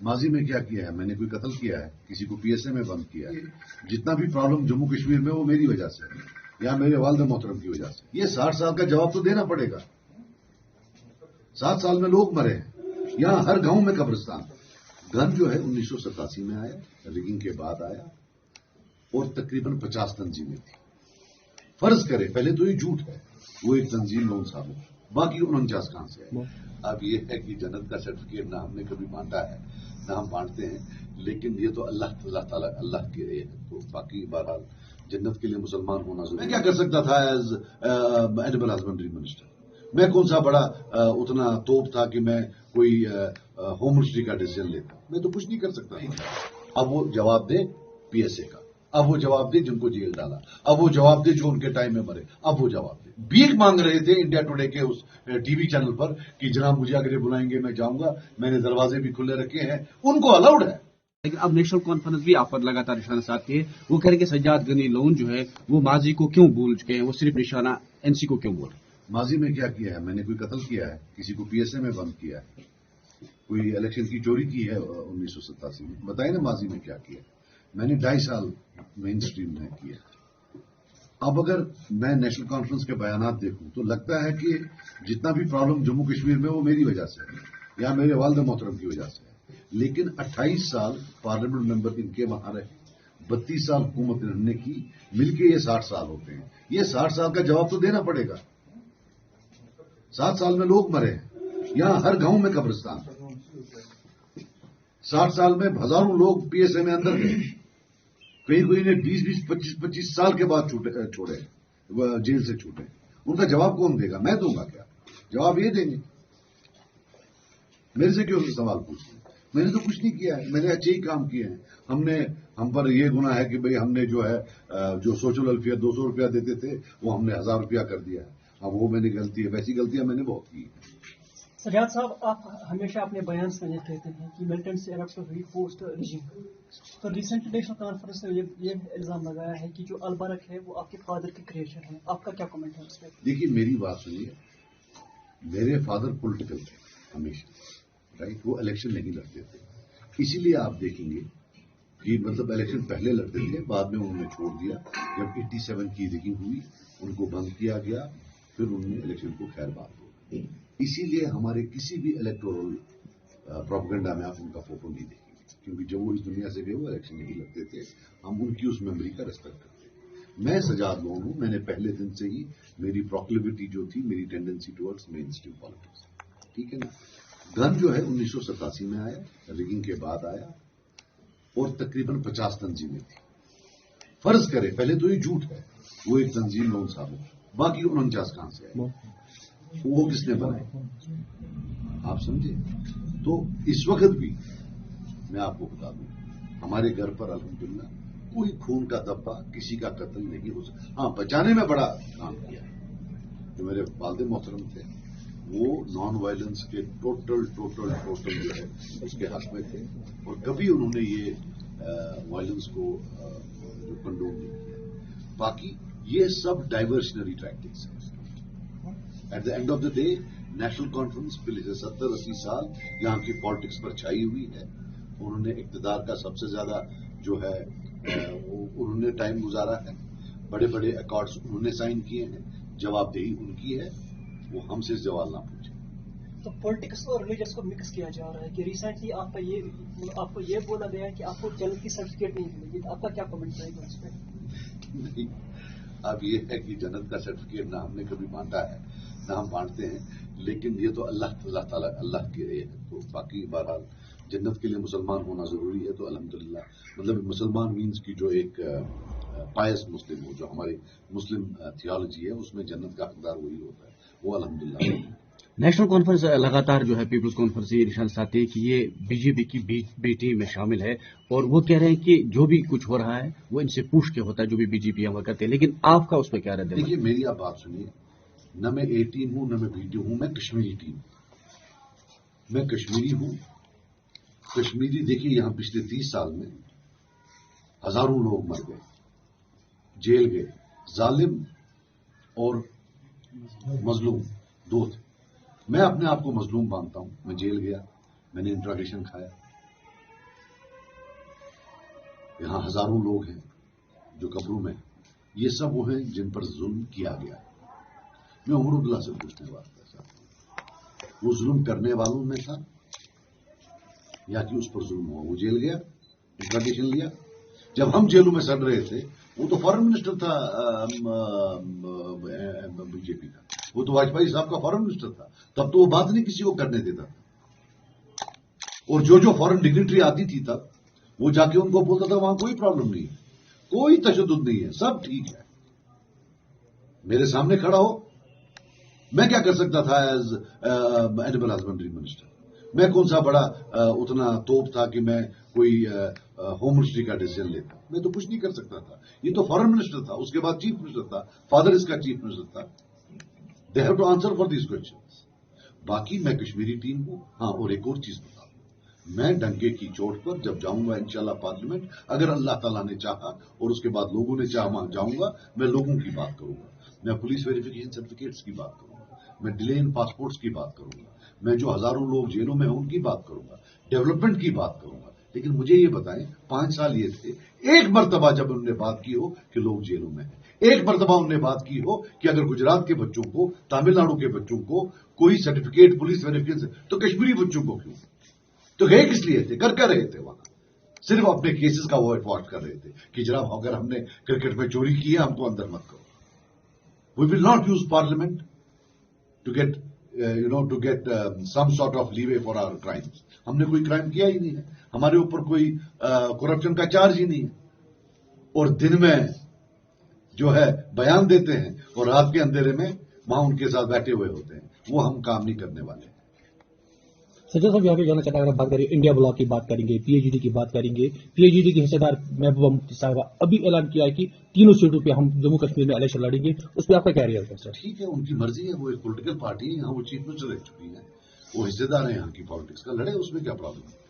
ماضی میں کیا کیا ہے؟ میں نے کوئی قتل کیا ہے؟ کسی کو پی ایس اے میں بند کیا ہے؟ جتنا بھی پرابلم جموں کشمیر میں وہ میری وجہ سے ہے یا میرے والد محترم کی وجہ سے. یہ 60 سال کا جواب تو دینا پڑے گا. 7 سال میں لوگ مرے ہیں. یہاں ہر گاؤں میں قبرستان. گن جو ہے 1987 میں آیا, ریگنگ کے بعد آیا, اور تقریباً 50 تنظیمیں تھیں. فرض کرے پہلے تو یہ جھوٹ ہے, وہ ایک تنظیم لون ثابت, باقی 49 کہاں سے آئے. اب یہ ہے کہ جنت کا سرٹیفکیٹ نہ ہم نے کبھی بانٹا ہے نہ ہم بانٹتے ہیں, لیکن یہ تو اللہ تعالیٰ اللہ کے ہے. تو باقی بہرحال جنت کے لیے مسلمان ہونا ضروری. میں کیا کر سکتا تھا ایز اینیمل ہسبنڈری منسٹر؟ میں کون سا بڑا اتنا توپ تھا کہ میں کوئی ہوم منسٹری کا ڈیسیژن لیتا؟ میں تو کچھ نہیں کر سکتا. اب وہ جواب دے پی ایس اے کا, اب وہ جواب دے جن کو جیل ڈالا, اب وہ جواب دے جو ان کے ٹائم میں مرے, اب وہ جواب دے. بھیک مانگ رہے تھے انڈیا ٹوڈے کے اس ٹی وی چینل پر کہ جناب مجھے اگر یہ بلائیں گے میں جاؤں گا, میں نے دروازے بھی کھلے رکھے ہیں, ان کو الاؤڈ ہے. لیکن اب نیشنل کانفرنس بھی آپ پر لگاتار نشانہ ساتھ ہے. وہ کہہ رہے کہ سجاد غنی لون جو ہے وہ ماضی کو کیوں بھول چکے ہیں, وہ صرف نشانہ این سی کو کیوں بول رہے ہیں. ماضی میں کیا کیا ہے؟ میں نے کوئی قتل کیا ہے؟ کسی کو پی ایس اے میں بند کیا ہے؟ کوئی الیکشن کی چوری کی ہے 1987 میں؟ بتائیں نا ماضی میں کیا کیا. میں نے 2.5 سال مین اسٹریم میں کیا. اب اگر میں نیشنل کانفرنس کے بیانات دیکھوں تو لگتا ہے کہ جتنا بھی پرابلم جموں کشمیر میں وہ میری وجہ سے ہے یا میرے والد محترم کی وجہ سے ہے. لیکن 28 سال پارلیمنٹ ممبر ان کے وہاں رہے, 32 سال حکومت رہنے کی, مل کے یہ 60 سال ہوتے ہیں. یہ 60 سال کا جواب تو دینا پڑے گا. 7 سال میں لوگ مرے ہیں, یہاں ہر گاؤں میں قبرستان. 60 سال میں ہزاروں لوگ پی ایس اے میں اندر گئے, کہیں کوئی نے 20-25 سال کے بعد چھوڑے, جیل سے چھوٹے. ان کا جواب کون دے گا؟ میں دوں گا کیا جواب؟ یہ دیں گے. میرے سے کیوں سوال پوچھتے ہیں؟ میں نے تو کچھ نہیں کیا ہے, میں نے اچھے ہی کام کیے ہیں. ہم پر یہ گناہ ہے کہ بھئی ہم نے جو ہے جو سوشل ویلفیئر 200 روپیہ دیتے تھے وہ ہم نے 1000 روپیہ کر دیا ہے. اب وہ میں نے غلطی ہے, ویسی غلطیاں میں نے بہت کی. سجاد صاحب, آپ ہمیشہ اپنے بیان سے یہ کہتے ہیں کہ ملٹنٹس ایرپٹ ری فورسڈ ریجیم. تو ریسنٹ نیشنل کانفرنس نے یہ الزام لگایا ہے کہ جو البرک ہے وہ آپ کے فادر کی کریشن ہے. آپ کا کیا کمنٹ ہے اس پہ؟ دیکھیے میری بات سنیے, میرے فادر پولیٹیکل تھے ہمیشہ, رائٹ. وہ الیکشن نہیں لڑتے تھے, اسی لیے آپ دیکھیں گے کہ مطلب الیکشن پہلے لڑتے تھے, بعد میں انہوں نے چھوڑ دیا. جب 87 کی ریگنگ ہوئی ان کو بند کیا گیا, پھر انہوں نے الیکشن کو خیر بات ہو. اسی لیے ہمارے کسی بھی الیکٹورل پروپیگنڈا میں آپ ان کا فوٹو نہیں دیکھیں گے, کیونکہ جب وہ اس دنیا سے گئے وہ الیکشن نہیں لڑتے تھے. ہم ان کی اس میموری کا ریسپیکٹ کرتے ہیں. میں سجاد لون ہوں, میں نے پہلے دن سے ہی میری پروکلیوٹی جو تھی, میری ٹینڈنسی ٹورڈز مین اسٹریم پالیٹکس, ٹھیک ہے نا. گن جو ہے 1987 میں آیا, ریگنگ کے بعد آیا, اور تقریباً 50 تنظیمیں تھیں. فرض کرے پہلے تو یہ جھوٹ ہے, وہ ایک تنظیم لون ثابت, باقی 49 کہاں سے آئے, وہ کس نے بنائے, آپ سمجھے. تو اس وقت بھی میں آپ کو بتا دوں, ہمارے گھر پر الحمدللہ کوئی خون کا دھبا, کسی کا قتل نہیں ہو سکتا. ہاں, بچانے میں بڑا کام کیا ہے. جو میرے والد محترم تھے وہ نان وائلنس کے ٹوٹل جو ہے اس کے حق میں تھے, اور کبھی انہوں نے یہ وائلنس کو کنڈوم نہیں کیا. باقی یہ سب ڈائیورشنری ٹیکٹکس ہیں. At the end of the day National Conference پچھلے 70-80 سال یہاں کی پالیٹکس پر چھائی ہوئی ہے. انہوں نے اقتدار کا سب سے زیادہ جو ہے انہوں نے ٹائم گزارا ہے. بڑے بڑے ایکارڈز انہوں نے سائن کیے ہیں. جواب دہی ان کی ہے, وہ ہم سے سوال نہ پوچھیں. تو پولیٹکس اور ریلیجس کو مکس کیا جا رہا ہے کہ ریسنٹلی آپ کو یہ بولا گیا کہ آپ کو جنت کی سرٹیفکیٹ نہیں ملے گی. آپ کا کیا کمنٹ رہے گا اس پہ؟ نہیں, اب یہ ہے کہ جنت کا سرٹیفکیٹ نہ ہم نے کبھی بانٹا ہے نہ ہم بانٹتے ہیں, لیکن یہ تو اللہ تعالیٰ اللہ کے ہے. تو باقی بہرحال جنت کے لیے مسلمان ہونا ضروری ہے. تو الحمدللہ مطلب مسلمان مینس کی جو ایک پائس مسلم ہو, جو ہماری مسلم تھیالوجی ہے اس میں جنت کا حقدار وہی ہوتا ہے, وہ الحمدللہ. نیشنل کانفرنس لگاتار جو ہے پیپلز کانفرنس یہ نشان ساتھ ہے کہ یہ بی جے پی کی بی ٹیم میں شامل ہے, اور وہ کہہ رہے ہیں کہ جو بھی کچھ ہو رہا ہے وہ ان سے پوچھ کے ہوتا ہے, جو بھی بی جے پی عمل کرتے ہیں. لیکن آپ کا اس پہ کیا رد ہے؟ دیکھیے میری آپ بات سنیے, نہ میں اے ٹیم ہوں نہ میں بی ٹیم ہوں, میں کشمیری ٹیم ہوں. میں کشمیری ہوں. کشمیری دیکھیے یہاں پچھلے 30 سال میں ہزاروں لوگ مر گئے, جیل گئے. ظالم اور مظلوم دو تھے. میں اپنے آپ کو مظلوم مانتا ہوں. میں جیل گیا, میں نے انٹراگیشن کھایا, یہاں ہزاروں لوگ ہیں جو قبروں میں ہیں. یہ سب وہ ہیں جن پر ظلم کیا گیا. میں عمر عبداللہ سے پوچھنے والا تھا وہ ظلم کرنے والوں میں تھا یا کہ اس پر ظلم ہوا؟ وہ جیل گیا, انٹراگیشن لیا. جب ہم جیلوں میں سڑ رہے تھے وہ تو فارن منسٹر تھا بی جے پی کا, وہ تو واجپئی صاحب کا فارن منسٹر تھا. تب تو وہ بات نہیں کسی کو کرنے دیتا تھا. اور جو فارن ڈگنیٹری آتی تھی تب وہ جا کے ان کو بولتا تھا وہاں کوئی پرابلم نہیں ہے, کوئی تشدد نہیں ہے, سب ٹھیک ہے. میرے سامنے کھڑا ہو, میں کیا کر سکتا تھا ایز اینیمل ہسبینڈری منسٹر؟ میں کون سا بڑا اتنا توپ تھا کہ میں کوئی ہوم منسٹری کا ڈیسیزن لیتا؟ میں تو کچھ نہیں کر سکتا تھا. یہ تو فارن منسٹر تھا, اس کے بعد چیف منسٹر تھا, فادر اس کا چیف منسٹر تھا. They have to answer for these questions. باقی میں کشمیری ٹیم ہوں. ہاں, اور ایک اور چیز بتا دوں, میں ڈنکے کی چوٹ پر جب جاؤں گا انشاءاللہ پارلیمنٹ, اگر اللہ تعالیٰ نے چاہا اور اس کے بعد لوگوں نے چاہا وہاں جاؤں گا, میں لوگوں کی بات کروں گا. میں پولیس ویریفیکیشن سرٹیفکیٹس کی بات کروں گا, میں ڈیلے ان پاسپورٹس کی بات کروں گا, میں جو ہزاروں لوگ جیلوں میں ہیں ان کی بات کروں گا, ڈیولپمنٹ کی بات کروں گا. لیکن مجھے یہ بتائیں, 5 سال یہ تھے, ایک مرتبہ جب انہوں نے بات کی ہو کہ لوگ جیلوں میں ہیں, ایک مرتبہ انہوں نے بات کی ہو کہ اگر گجرات کے بچوں کو, تامل ناڈو کے بچوں کو کوئی سرٹیفکیٹ پولیس ویریفیکیشن, تو کشمیری بچوں کو کیوں؟ تو گئے کس لیے تھے؟ کر رہے تھے وہاں؟ صرف اپنے کیسز کا وائٹ واش کر رہے تھے کہ جناب اگر ہم نے کرکٹ میں چوری کی ہے ہم کو اندر مت کرو. We will not use parliament to get to get some sort of leeway for our crimes. ہم نے کوئی کرائم کیا ہی نہیں ہے, ہمارے اوپر کوئی کرپشن کا چارج ہی نہیں ہے. اور دن میں جو ہے بیان دیتے ہیں اور رات کے اندھیرے میں وہاں ان کے ساتھ بیٹھے ہوئے ہوتے ہیں. وہ ہم کام نہیں کرنے والے. سجا صاحب یہاں پہ جانا چاہتا ہے, اگر بات کریں انڈیا بلاک کی بات کریں گے, پی ایچ ڈی کی بات کریں گے, پی ایچ ڈی کی حصے دار محبوبہ مفتی صاحبہ ابھی اعلان کیا ہے کہ 3 سیٹوں پہ ہم جموں کشمیر میں الیکشن لڑیں گے. اس پہ آپ کا کیا ریئل ہے سر؟ ٹھیک ہے, ان کی مرضی ہے, وہ ایک پولیٹیکل پارٹی ہے, یہاں وہ چیف منسٹر رہ چکی ہیں, وہ حصے دار ہیں یہاں کی پالیٹکس کا, لڑے, اس میں کیا پرابلم ہے؟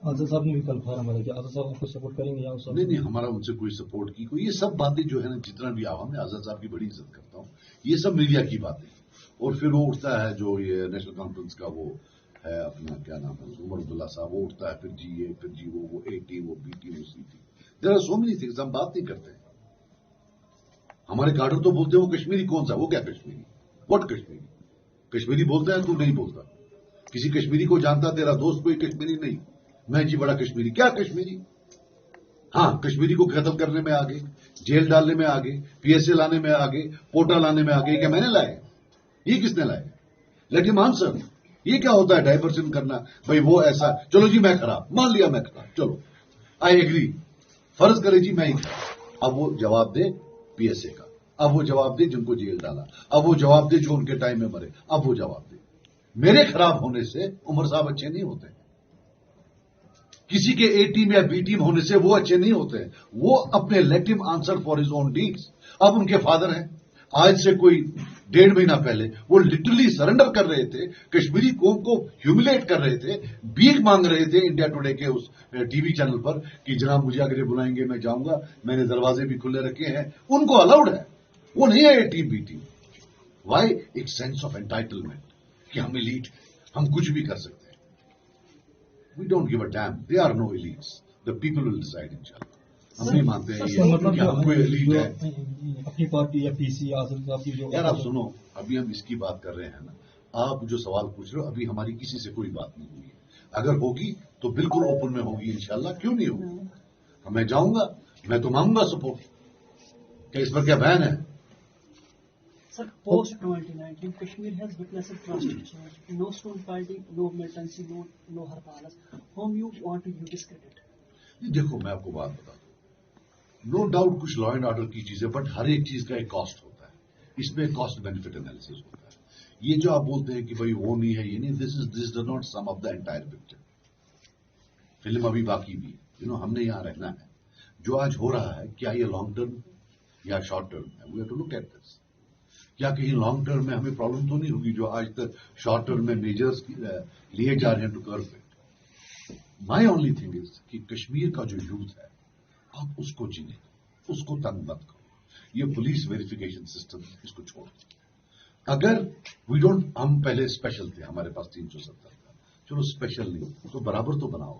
آزاد صاحب نے بھی کل فارم بھرا کہ آزاد صاحب کو سپورٹ کریں گے یا نہیں, ہمارا ان سے کوئی سپورٹ کی کوئی, یہ سب باتیں جو ہے نا, جتنا بھی عوام, میں آزاد صاحب کی بڑی عزت کرتا ہوں, یہ سب میڈیا کی باتیں. اور پھر وہ اٹھتا ہے جو یہ نیشنل کانفرنس کا وہ ہے اپنا کیا نام ہے, عمر عبداللہ صاحب, وہ اٹھتا ہے پھر جی اے, پھر جی وہ اے ٹیم, وہ بی ٹیم, وہ C team. There are so many things, ہم بات نہیں کرتے ہیں. ہمارے کارڈر تو بولتے ہیں وہ کشمیری کون سا, وہ کیا کشمیری, واٹ کشمیری؟ کشمیری بولتا ہے تو نہیں بولتا. کسی کشمیری کو جانتا تیرا دوست کوئی کشمیری نہیں, میں جی بڑا کشمیری, کیا کشمیری؟ ہاں, کشمیری کو قتل کرنے میں آگے, جیل ڈالنے میں آگے, پی ایس اے لانے میں آگے, پوٹا لانے میں آگے. کیا میں نے لائے؟ یہ کس نے لائے؟ لیٹ ہم آنسر. یہ کیا ہوتا ہے ڈائیورشن کرنا؟ بھائی وہ ایسا, چلو جی میں خراب, مان لیا میں خراب, چلو آئی ایگری, فرض کرے جی میں ہی خراب. اب وہ جواب دے پی ایس اے کا, اب وہ جواب دے جن کو جیل ڈالا, اب وہ جواب دے جو ان کے ٹائم میں مرے, اب وہ جواب دے. میرے خراب ہونے سے عمر صاحب اچھے نہیں ہوتے, کسی کے اے ٹیم یا بی ٹیم ہونے سے وہ اچھے نہیں ہوتے ہیں. وہ اپنے لیٹ ہم answer for his own deeds. اب ان کے فادر ہیں, آج سے کوئی 1.5 مہینہ پہلے وہ لٹرلی سرنڈر کر رہے تھے, کشمیری قوم کو ہیوملیٹ کر رہے تھے, بھیک مانگ رہے تھے انڈیا ٹوڈے کے اس ٹی وی چینل پر کہ جناب مجھے اگر یہ بلائیں گے میں جاؤں گا, میں نے دروازے بھی کھلے رکھے ہیں. ان کو الاؤڈ ہے, وہ نہیں ہے A team B team. Why? ایک سینس آف انٹائٹلمنٹ کہ ہم ایلیٹ, ہم کچھ بھی کر سکتے ہیں. We don't give a damn, they are no elites, the people will decide انشاءاللہ. ہم نہیں مانتے ہیں کہ ہم کوئی ایلیٹ ہے. اپنی پارٹی یا پی سی آزاد صاحب کی جو, یار آپ سنو, ابھی ہم اس کی بات کر رہے ہیں نا, آپ جو سوال پوچھ رہے ہو ابھی ہماری کسی سے کوئی بات نہیں ہوئی ہے. اگر ہوگی تو بالکل اوپن میں ہوگی انشاءاللہ, کیوں نہیں ہوگی؟ میں جاؤں گا, میں تو مانگوں گا سپورٹ. کیا اس پر کیا بیان ہے؟ Sir, post 2019, Kashmir has witnessed drastic change. No stone fighting, no militancy, no hartalas. Whom you want to discredit? دیکھو میں آپ کو بات بتا دوں, نو ڈاؤٹ کچھ لا اینڈ آرڈر کی چیزیں, بٹ ہر ایک چیز کا ایک کاسٹ ہوتا ہے, اس میں کاسٹ بینیفٹ انالیسس ہوتا ہے. یہ جو آپ بولتے ہیں کہ بھائی وہ نہیں ہے, یہ نہیں, this does not some of the entire picture. Film ابھی باقی بھی, ہم نے یہاں رہنا ہے. جو آج ہو رہا ہے کیا یہ لانگ ٹرم یا شارٹ ٹرم ہے؟ We have to look at this. کیا کہیں لانگ ٹرم میں ہمیں پرابلم تو نہیں ہوگی جو آج تک شارٹ ٹرم میں میجرز لیے جا رہے ہیں ٹو کرو it. My only thing is کہ کشمیر کا جو یوتھ ہے آپ اس کو جینے, اس کو تنگ مت کرو. یہ پولیس ویریفیکیشن سسٹم اس کو چھوڑ دو. اگر وی ڈونٹ, ہم پہلے اسپیشل تھے, ہمارے پاس 370 تھا, چلو اسپیشل نہیں تو برابر تو بناؤ.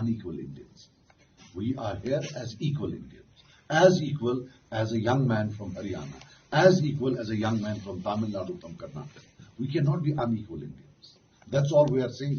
unequal Indians. We are here as equal Indians, as equal as a young man from Haryana, as equal as a young man from Tamil Nadu, from Karnataka. We cannot be unequal Indians. That's all we are saying.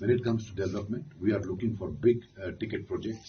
When it comes to development, we are looking for big ticket projects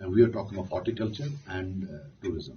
And we are talking of horticulture and tourism.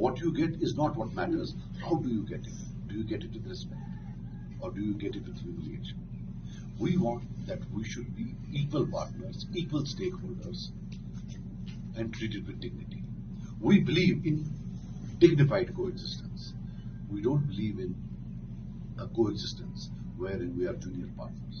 What you get is not what matters. How do you get it? Do you get it with respect, or do you get it with humiliation? We want that we should be equal partners, equal stakeholders, and treated with dignity. We believe in dignified coexistence. We don't believe in a coexistence wherein we are junior partners.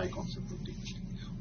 my concept of dignity.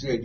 CID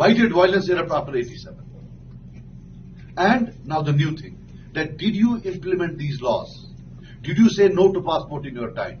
Why did violence erupt after 87? And now the new thing, that did you implement these laws? Did you say no to passport in your time?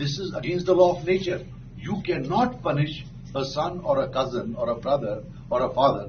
This is against the law of nature. You cannot punish a son or a cousin or a brother or a father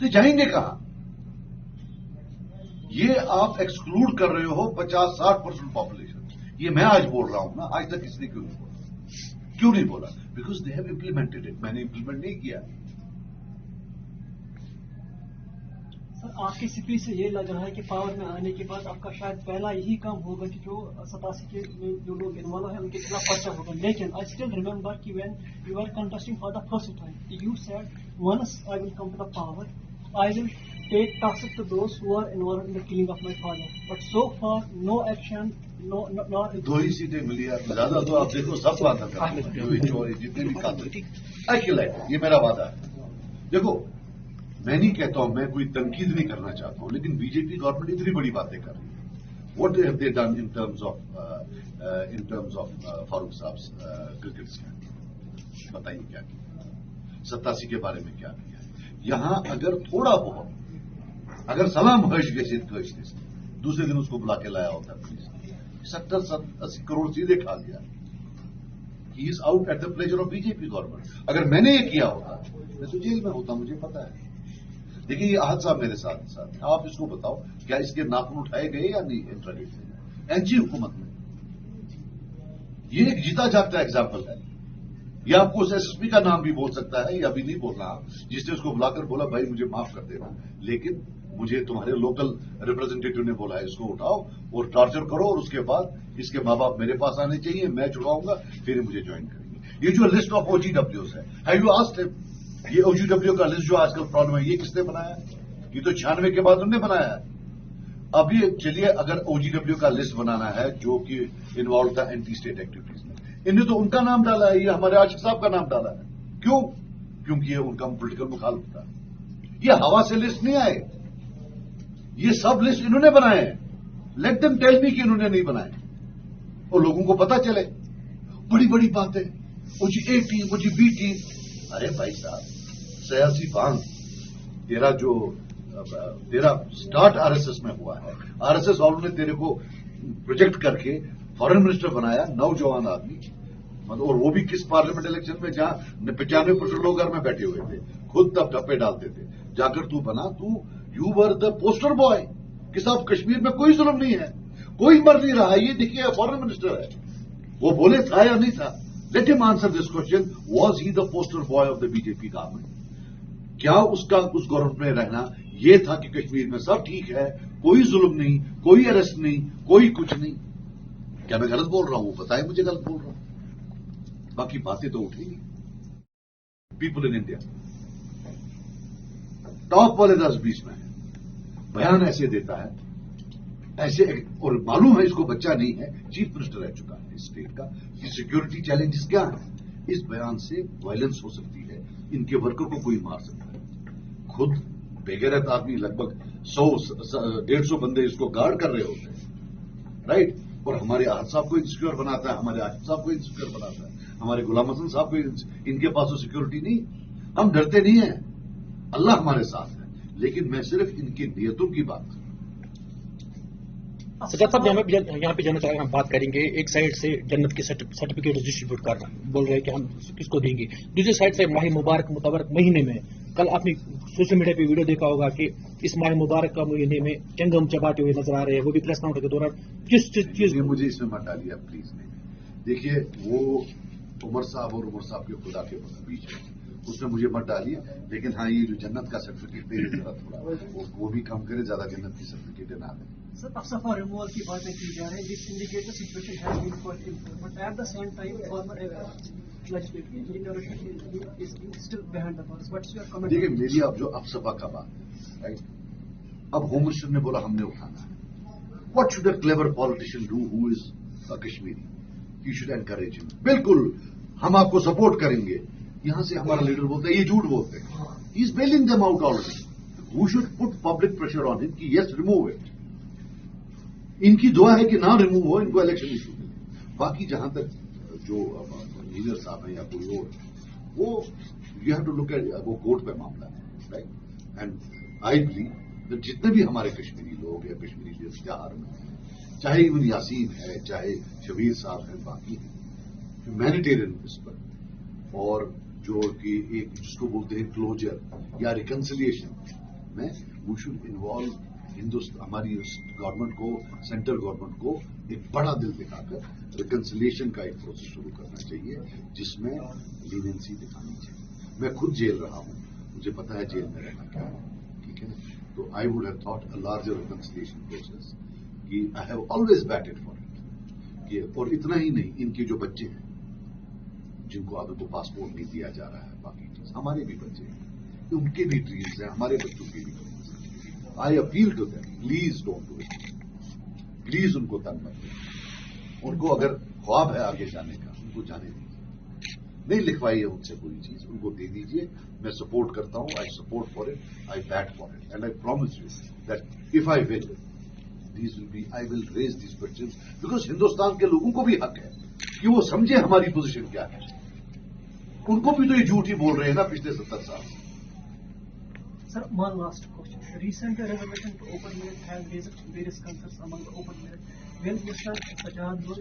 تو جائیں گے کہاں؟ یہ آپ exclude کر رہے ہو 50-60% population. یہ میں آج بول رہا ہوں نا, آج تک کس نے کیوں نہیں بولا؟ Because they have implemented it. میں نے امپلیمنٹ نہیں کیا. سر آپ کی اسپیچ سے یہ لگ رہا ہے کہ پاور میں آنے کے بعد آپ کا شاید پہلا یہی کام ہوگا کہ جو 87 کے جو لوگ انوالو ہیں ان کے خلاف پرچہ ہوگا. لیکن آئی اسٹل ریمبر کہ when you are contesting for the first time you said once I will come to the power I will take task to those who are involved in the killing of my father. But so far no action. دو ہی سیٹیں ملی ہے, زیادہ تو آپ دیکھو سب وعدہ کرتے ہیں جتنے بھی قاتل اکیلا ہے. یہ میرا وعدہ ہے. دیکھو میں نہیں کہتا ہوں, میں کوئی تنقید نہیں کرنا چاہتا ہوں, لیکن بی جے پی گورنمنٹ اتنی بڑی باتیں کر رہی ہے. What have they done in terms of Farooq صاحب کرکٹ اسکینڈل؟ بتائیے کیا کیا. 87 کے بارے میں کیا کیا. یہاں اگر تھوڑا بہت اگر سلام حش گژھت کٲشرِس دوسرے دن اس کو بلا کے لایا ہوتا پولیس نے. 70-80 کروڑ سیدھے کھا گیا. He is out at the pleasure of B J P government. اگر میں نے یہ کیا ہوتا میں تو جیل میں ہوتا, مجھے پتا ہے. دیکھیے یہ حادثہ میرے ساتھ آپ اس کو بتاؤ کیا اس کے ناخن اٹھائے گئے یا نہیں انٹرڈیٹ سے این جی حکومت میں؟ یہ ایک جیتا جاگتا ایگزامپل ہے. یہ آپ کو اس ایس ایس پی کا نام بھی بول سکتا ہے یا بھی نہیں بولنا, جس نے اس کو بلا کر بولا بھائی مجھے معاف کر دینا, لیکن مجھے تمہارے لوکل ریپرزینٹیٹو نے بولا ہے اس کو اٹھاؤ اور ٹارچر کرو, اور اس کے بعد اس کے ماں باپ میرے پاس آنے چاہیے, میں چھڑواؤں گا, پھر مجھے جوائن کریں گے. یہ جو لسٹ آف او جی ڈبلیوز ہے, ہیو یو آسکڈ ہم؟ یہ او جی ڈبلیو کا لسٹ جو آج کل پرابلم ہے, یہ کس نے بنایا؟ یہ تو 96 کے بعد انہوں نے بنایا ہے. اب یہ چلیے اگر او جی ڈبلیو کا لسٹ بنانا ہے جو کہ انوالو تھا اینٹی اسٹیٹ ایکٹیویٹیز میں, انہیں تو ان کا نام ڈالا ہے, یہ ہمارے عاشق صاحب کا نام ڈالا ہے. کیوں؟ کیونکہ یہ ان کا پولیٹیکل مخالف تھا. یہ ہوا سے لسٹ نہیں آئے, یہ سب لسٹ انہوں نے بنائے ہیں. لیٹ دم ٹیل می کہ انہوں نے نہیں بنائے, اور لوگوں کو پتا چلے. بڑی بڑی باتیں, او جی اے ٹیم, او جی بی ٹیم. ارے بھائی صاحب, سیاسی بانگ تیرا سٹارٹ آر ایس ایس میں ہوا ہے. آر ایس ایس والوں نے تیرے کو پروجیکٹ کر کے فارن منسٹر بنایا, نوجوان آدمی, اور وہ بھی کس پارلیمنٹ الیکشن میں جہاں 95% لوگ گھر میں بیٹھے ہوئے تھے, خود تب ڈپے ڈالتے تھے. جا کر تو بنا, تو you were the poster boy کہ صاحب کشمیر میں کوئی ظلم نہیں ہے, کوئی مر نہیں رہا. یہ دیکھیے فارن منسٹر ہے, وہ بولے تھا یا نہیں تھا؟ لیٹ ہم answer this question. Was he the poster boy of the be J P government? کیا اس کا اس گورنمنٹ میں رہنا یہ تھا کہ کشمیر میں سب ٹھیک ہے, کوئی ظلم نہیں, کوئی اریسٹ نہیں, کوئی کچھ نہیں؟ کیا میں غلط بول رہا ہوں؟ بتائیں مجھے غلط بول رہا ہوں. باقی باتیں تو اٹھیں گی. پیپل ان انڈیا ٹاپ والے 10-20 میں بیان ایسے دیتا ہے ایسے, اور معلوم ہے اس کو بچہ نہیں ہے, چیف منسٹر رہ چکا ہے اس اسٹیٹ کا. یہ سیکورٹی چیلنجز کیا ہے؟ اس بیان سے وائلنس ہو سکتی ہے, ان کے ورکر کو کوئی مار سکتا ہے. خود بےغیرت آدمی لگ بھگ 100-150 بندے اس کو گارڈ کر رہے ہوتے ہیں, رائٹ. اور ہمارے آحد صاحب کو انسیکیور بناتا ہے, ہمارے عاشق صاحب کو انسیکیور بناتا ہے, ہمارے غلام حسن صاحب کو. ان کے پاس تو سیکورٹی نہیں. ہم ڈرتے نہیں ہیں, اللہ ہمارے ساتھ ہے, لیکن میں صرف ان کی نیتوں کی بات کروں. سجاد صاحب یہاں پہ جانا چاہیں ہم بات کریں گے. ایک سائڈ سے جنت کے سرٹیفکیٹ ڈسٹریبیوٹ کرنا بول رہے ہیں کہ ہم کس کو دیں گے, دوسری سائڈ سے ماہ مبارک متبرک مہینے میں کل آپ نے سوشل میڈیا پہ ویڈیو دیکھا ہوگا کہ اس ماہ مبارک کا مہینے میں چنگم چباتے ہوئے نظر آ رہے ہیں, وہ بھی پریس کانفرنس کے دوران. کس چیز مجھے اس میں مت ڈالیے آپ پلیز. نہیں دیکھیے, وہ عمر صاحب اور عمر صاحب کے خدا کے بیچ میں اس میں مجھے مت ڈالیے. لیکن ہاں یہ جو جنت کا سرٹیفکیٹ دے ذرا تھوڑا وہ بھی کم کرے, زیادہ جنت کی سرٹیفکیٹیں نہ دیں. سر افسفا ریموول کی باتیں کی جا رہی ہیں, جس indicate the situation has been quite improved, but at the same time former دیکھیے میری اب جو افسفا کا بات ہے, رائٹ, اب ہوم منسٹر نے بولا ہم نے اٹھانا ہے. What should a clever politician do who is Kashmiri? You should encourage ہم. بالکل ہم آپ کو سپورٹ کریں گے. یہاں سے ہمارا لیڈر بولتا ہے یہ جھوٹ بولتے ہیں. He is bailing them out already. We should put public pressure on ہم کہ یس ریموو اٹ. ان کی دعا ہے کہ نہ ریموو ہو, ان کو الیکشن ایشو ملے. باقی جہاں تک جو انجینئر صاحب ہیں یا کوئی اور, وہ you have to look at, وہ کورٹ پہ معاملہ ہے, رائٹ. اینڈ آئی بلیو جتنے بھی ہمارے کشمیری لوگ یا کشمیری اشتہار میں, چاہے ایون یاسین ہے, چاہے شبیر صاحب ہیں, باقی ہیں, ہیومینیٹیرین اس پر, اور جو کہ ایک جس کو بولتے ہیں کلوجر یا ریکنسلیشن, میں وی شوڈ انوالو ہماری گورنمنٹ کو، سینٹرل گورنمنٹ کو ایک بڑا دل دکھا کر ریکنسلیشن کا ایک پروسیس شروع کرنا چاہیے، جس میں لینینسی دکھانی چاہیے. میں خود جیل رہا ہوں، مجھے پتا ہے جیل میں رہنا کیا ہے، ٹھیک ہے نا. تو I would have thought a larger reconciliation process, کہ I have always batted for it. اور اتنا ہی نہیں، ان کے جو بچے ہیں جن کو ابھی کو پاسپورٹ نہیں دیا جا رہا ہے، باقی چیز ہمارے بھی بچے ہیں، ان کے بھی ڈریمز ہیں، ہمارے بچوں کے بھی ڈریمز ہیں. I appeal to them, please don't do it, please ان کو تنگ مت کریں. ان کو اگر خواب ہے آگے جانے کا، ان کو جانے دیجیے. نہیں لکھوائی ہے ان سے کوئی چیز، ان کو دے دیجیے. میں سپورٹ کرتا ہوں، I support for it, I bet for it, and I promise you that if I will I will raise these questions, because Hindustan کے لوگوں کو بھی حق ہے کہ وہ سمجھے ہماری پوزیشن کیا ہے. ان کو بھی تو یہ جھوٹ ہی بول رہے ہیں نا پچھلے 70 سال سے. Sir, one last question. Recent resolution to open merit has raised various concerns among the open merit. Will Mr. Sajjad will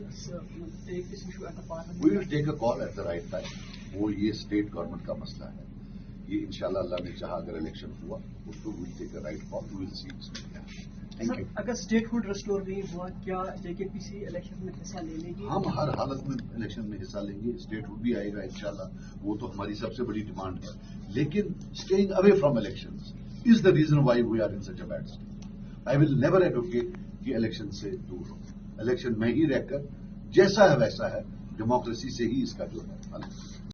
take this issue at the parliament? We will take a call at the right time. وہ یہ state government کا مسئلہ ہے. یہ انشاءاللہ اللہ نے چاہا اگر الیکشن ہوا اس کو we'll take a right call, we'll see اس میں کیا ہے. سر اگر اسٹیٹ ہوڈ ریسٹور نہیں ہوا، کیا جے کے پی سی الیکشن میں حصہ لے لے گی؟ ہم ہر حالت میں الیکشن میں حصہ لیں گے. اسٹیٹ ہوڈ بھی آئے گا انشاءاللہ، وہ تو ہماری سب سے بڑی ڈیمانڈ ہے. لیکن staying away from election is the reason why we are in such a bad state. I will never advocate کہ الیکشن سے دور ہو. الیکشن میں ہی رہ کر جیسا ہے ویسا ہے، ڈیموکریسی سے ہی اس کا جو ہے